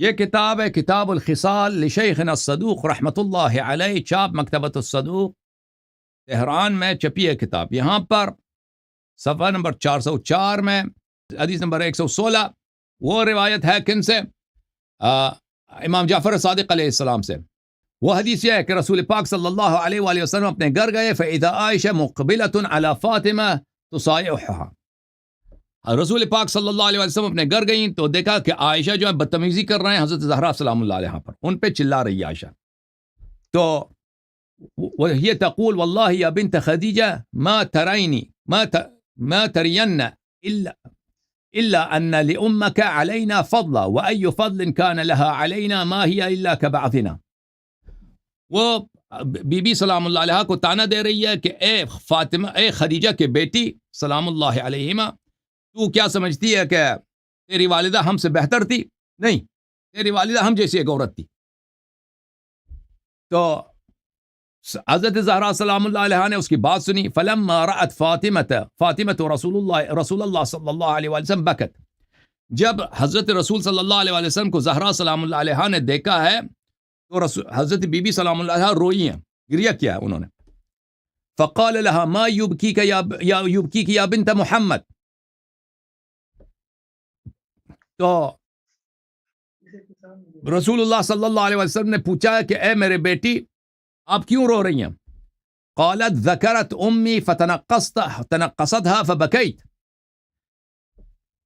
یہ کتاب ہے کتاب الخصال لشیخنا الصدوق رحمۃ اللہ علیہ، چاپ مکتبۃ الصدوق تہران میں چھپی ہے کتاب۔ یہاں پر صفحہ نمبر 404 میں حدیث نمبر 116 وہ روایت ہے کن سے؟ امام جعفر صادق علیہ السلام سے۔ وہ حدیث یہ ہے کہ رسول پاک صلی اللہ علیہ وآلہ وسلم اپنے گھر گئے، فَإِذَا عَائِشَةٌ مُقْبِلَةٌ عَلَى فَاطِمَةَ تُصَائِحُهَا۔ رسول پاک صلی اللہ علیہ وسلم اپنے گھر گئیں تو دیکھا کہ عائشہ جو ہے بدتمیزی کر رہے ہیں حضرت زہرا سلام اللہ علیہ پر، ان پہ چلا رہی ہے عائشہ۔ تو وہی تقول واللہ یا بنت خدیجہ ما ترینی ما ترین الا ان لامک علینا فضلا وای فضل کان لها علینا ما ہی الا کبعضنا۔ وہ بی بی سلام اللہ علیہ کو تانا دے رہی ہے کہ اے فاطمہ، اے خدیجہ کے بیٹی سلام اللہ علیہما، تو کیا سمجھتی ہے کہ تیری والدہ ہم سے بہتر تھی؟ نہیں، تیری والدہ ہم جیسی ایک عورت تھی۔ تو حضرت زہرا سلام اللہ علیہ نے اس کی بات سنی، فلما رأت فاطمہ رسول اللہ صلی اللہ علیہ وسلم بکت۔ جب حضرت رسول صلی اللہ علیہ وسلم کو زہرا سلام اللہ علیہ نے دیکھا ہے تو حضرت بی بی سلام اللہ علیہ روئی ہیں، گریہ کیا ہے انہوں نے۔ فقال لها ما يبكيك يا بنت محمد۔ تو رسول اللہ صلی اللہ علیہ وسلم نے پوچھا کہ اے میرے بیٹی آپ کیوں رو رہی ہیں؟ قالت ذکرت امی فتنقصتها فبکیت۔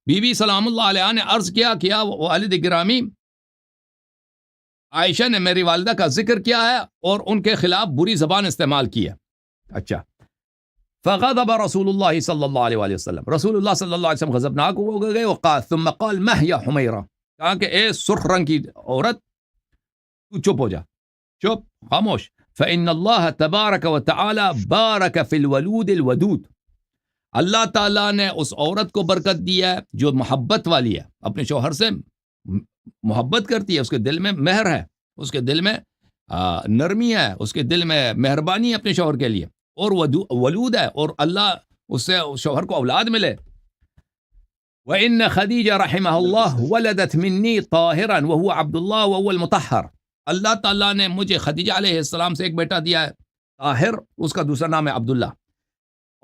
بی بی سلام اللہ علیہ نے عرض کیا والد گرامی، عائشہ نے میری والدہ کا ذکر کیا ہے اور ان کے خلاف بری زبان استعمال کی ہے۔ اچھا، فغضب رسول اللہ صلی اللہ علیہ وآلہ وسلم، رسول اللہ صلی اللہ علیہ وسلم غضبناک ہو گئے، وقال ثم قال ما هي حمیرہ، کہا کہ اے سرخ رنگ کی عورت تو چپ ہو جا، چپ، خاموش۔ فإن اللہ تبارک و تعالی بارک فی الولود الودود، اللہ تعالیٰ نے اس عورت کو برکت دی ہے جو محبت والی ہے، اپنے شوہر سے محبت کرتی ہے، اس کے دل میں مہر ہے، اس کے دل میں نرمی ہے، اس کے دل میں مہربانی ہے اپنے شوہر کے لیے، اور ولود ہے، اور اللہ اس سے شوہر کو اولاد ملے۔ وَإِنَّ خَدِيجَ رَحِمَهَا اللَّهُ وَلَدَتْ مِنِّي طَاهِرًا وَهُوَ عَبْدُ اللَّهِ وَهُوَ الْمُطَهَّرُ، اللہ تعالیٰ نے مجھے خدیجہ علیہ السلام سے ایک بیٹا دیا ہے طاہر، اس کا دوسرا نام ہے عبداللہ،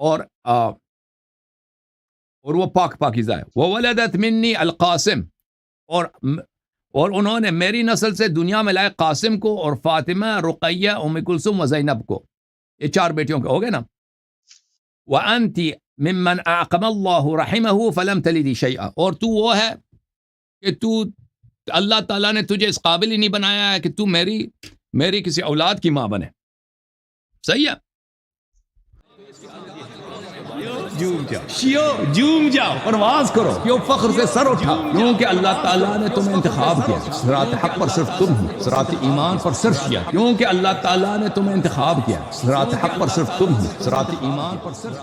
اور وہ پاکیزہ ہے۔ وَوَلَدَتْ مِنِّي الْقَاسِمُ، اور انہوں نے میری نسل سے دنیا میں لائے قاسم کو اور فاطمہ، رقیہ، ام کلثوم و زینب کو، یہ 4 بیٹیوں کے ہو گئے نا۔ وَأَنْتِ مِمَّنْ أَعْقَمَ اللَّهُ رَحِمَهُ فَلَمْ تَلِدِ شَيْئًا، اور تو وہ ہے کہ تو اللہ تعالیٰ نے تجھے اس قابل ہی نہیں بنایا ہے کہ تو میری کسی اولاد کی ماں بنے۔ صحیح ہے؟ جوم جاؤ، پرواز کرو، کیوں فخر سے سر اٹھا، کیونکہ اللہ تعالیٰ نے تمہیں انتخاب کیا، صراط حق پر صرف تم ہو، صراط ایمان پر صرف کیا، کیونکہ اللہ تعالیٰ نے تمہیں انتخاب کیا، صراط حق پر صرف تم ہو، صراط ایمان پر صرف